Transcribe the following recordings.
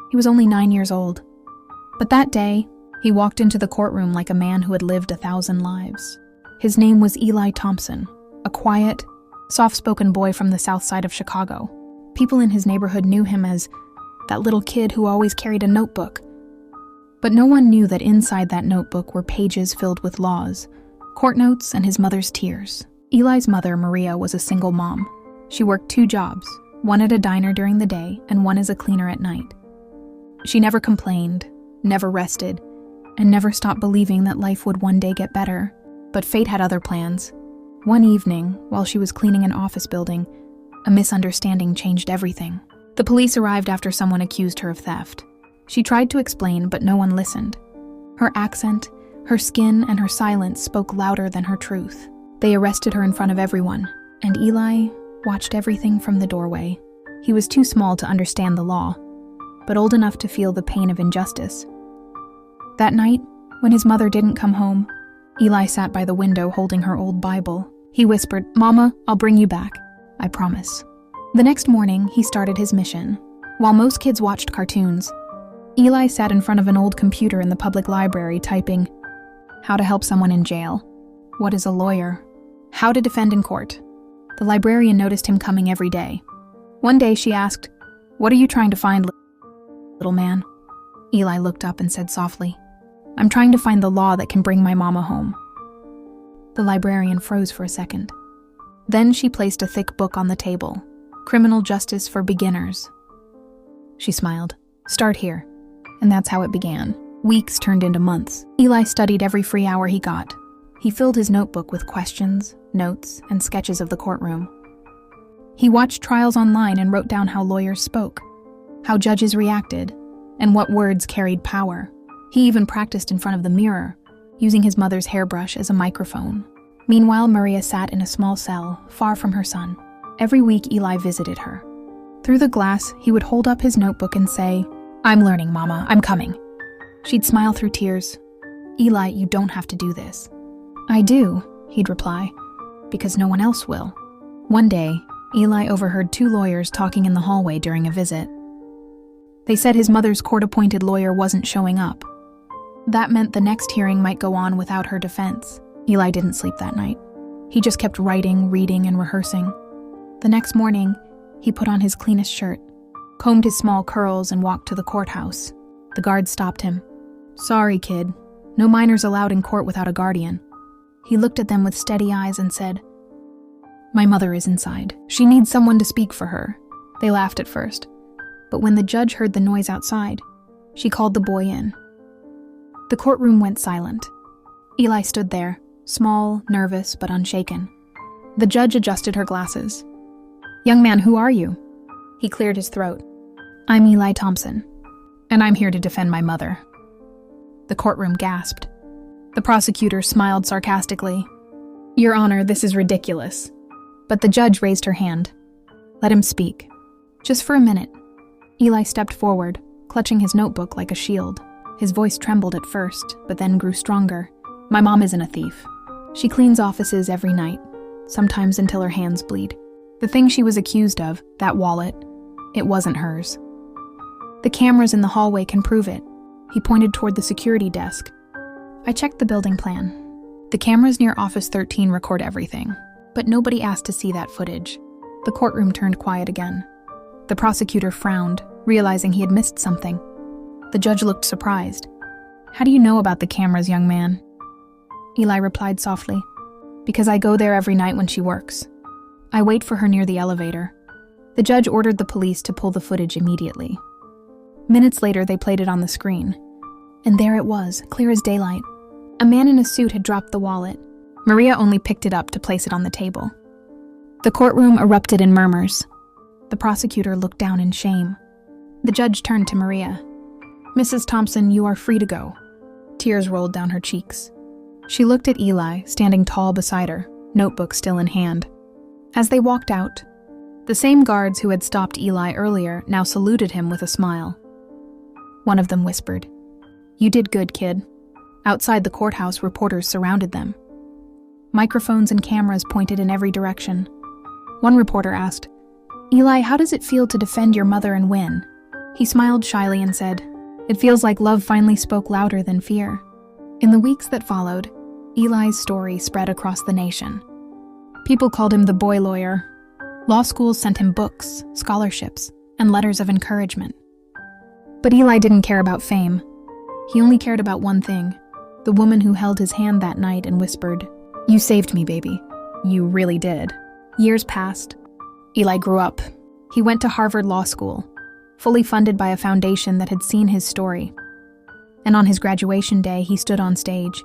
He was only 9 years old. But that day, he walked into the courtroom like a man who had lived 1,000 lives. His name was Eli Thompson, a quiet, soft-spoken boy from the south side of Chicago. People in his neighborhood knew him as that little kid who always carried a notebook. But no one knew that inside that notebook were pages filled with laws, court notes, and his mother's tears. Eli's mother, Maria, was a single mom. She worked 2 jobs, one at a diner during the day and one as a cleaner at night. She never complained, never rested, and never stopped believing that life would one day get better. But fate had other plans. One evening, while she was cleaning an office building, a misunderstanding changed everything. The police arrived after someone accused her of theft. She tried to explain, but no one listened. Her accent, her skin, and her silence spoke louder than her truth. They arrested her in front of everyone, and Eli watched everything from the doorway. He was too small to understand the law, but old enough to feel the pain of injustice. That night, when his mother didn't come home, Eli sat by the window holding her old Bible. He whispered, "Mama, I'll bring you back. I promise." The next morning, he started his mission. While most kids watched cartoons, Eli sat in front of an old computer in the public library typing, "How to help someone in jail. What is a lawyer? How to defend in court." The librarian noticed him coming every day. One day she asked, "What are you trying to find, little man?" Eli looked up and said softly, "I'm trying to find the law that can bring my mama home." The librarian froze for a second. Then she placed a thick book on the table, Criminal Justice for Beginners. She smiled. "Start here." And that's how it began. Weeks turned into months. Eli studied every free hour he got. He filled his notebook with questions, notes, and sketches of the courtroom. He watched trials online and wrote down how lawyers spoke, how judges reacted, and what words carried power. He even practiced in front of the mirror, using his mother's hairbrush as a microphone. Meanwhile, Maria sat in a small cell, far from her son. Every week, Eli visited her. Through the glass, he would hold up his notebook and say, "I'm learning, Mama. I'm coming." She'd smile through tears. "Eli, you don't have to do this." "I do," he'd reply, "because no one else will." One day, Eli overheard 2 lawyers talking in the hallway during a visit. They said his mother's court-appointed lawyer wasn't showing up. That meant the next hearing might go on without her defense. Eli didn't sleep that night. He just kept writing, reading, and rehearsing. The next morning, he put on his cleanest shirt, combed his small curls, and walked to the courthouse. The guard stopped him. "Sorry, kid. No minors allowed in court without a guardian." He looked at them with steady eyes and said, "My mother is inside. She needs someone to speak for her." They laughed at first, but when the judge heard the noise outside, she called the boy in. The courtroom went silent. Eli stood there, small, nervous, but unshaken. The judge adjusted her glasses. "Young man, who are you?" He cleared his throat. "I'm Eli Thompson, and I'm here to defend my mother." The courtroom gasped. The prosecutor smiled sarcastically. "Your Honor, this is ridiculous." But the judge raised her hand. "Let him speak." Just for a minute. Eli stepped forward, clutching his notebook like a shield. His voice trembled at first, but then grew stronger. "My mom isn't a thief. She cleans offices every night, sometimes until her hands bleed. The thing she was accused of, that wallet, it wasn't hers. The cameras in the hallway can prove it." He pointed toward the security desk. "I checked the building plan. The cameras near Office 13 record everything, but nobody asked to see that footage." The courtroom turned quiet again. The prosecutor frowned, realizing he had missed something. The judge looked surprised. "How do you know about the cameras, young man?" Eli replied softly, "Because I go there every night when she works. I wait for her near the elevator." The judge ordered the police to pull the footage immediately. Minutes later, they played it on the screen. And there it was, clear as daylight. A man in a suit had dropped the wallet. Maria only picked it up to place it on the table. The courtroom erupted in murmurs. The prosecutor looked down in shame. The judge turned to Maria. "Mrs. Thompson, you are free to go." Tears rolled down her cheeks. She looked at Eli, standing tall beside her, notebook still in hand. As they walked out, the same guards who had stopped Eli earlier now saluted him with a smile. One of them whispered, "You did good, kid." Outside the courthouse, reporters surrounded them. Microphones and cameras pointed in every direction. One reporter asked, "Eli, how does it feel to defend your mother and win?" He smiled shyly and said, "It feels like love finally spoke louder than fear." In the weeks that followed, Eli's story spread across the nation. People called him the boy lawyer. Law schools sent him books, scholarships, and letters of encouragement. But Eli didn't care about fame. He only cared about one thing: the woman who held his hand that night and whispered, "You saved me, baby. You really did." Years passed. Eli grew up. He went to Harvard Law School, fully funded by a foundation that had seen his story. And on his graduation day, he stood on stage,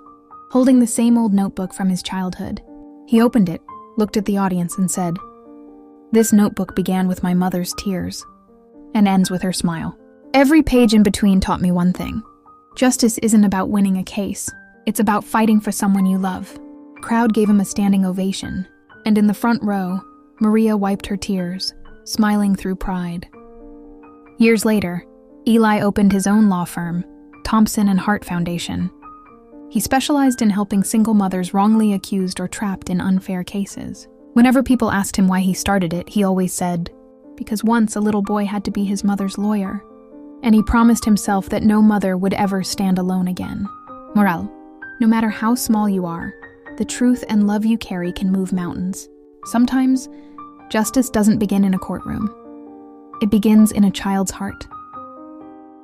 holding the same old notebook from his childhood. He opened it, looked at the audience, and said, "This notebook began with my mother's tears and ends with her smile. Every page in between taught me one thing. Justice isn't about winning a case. It's about fighting for someone you love." The crowd gave him a standing ovation, and in the front row, Maria wiped her tears, smiling through pride. Years later, Eli opened his own law firm, Thompson and Hart Foundation. He specialized in helping single mothers wrongly accused or trapped in unfair cases. Whenever people asked him why he started it, he always said, "Because once a little boy had to be his mother's lawyer." And he promised himself that no mother would ever stand alone again. Morale: no matter how small you are, the truth and love you carry can move mountains. Sometimes, justice doesn't begin in a courtroom. It begins in a child's heart.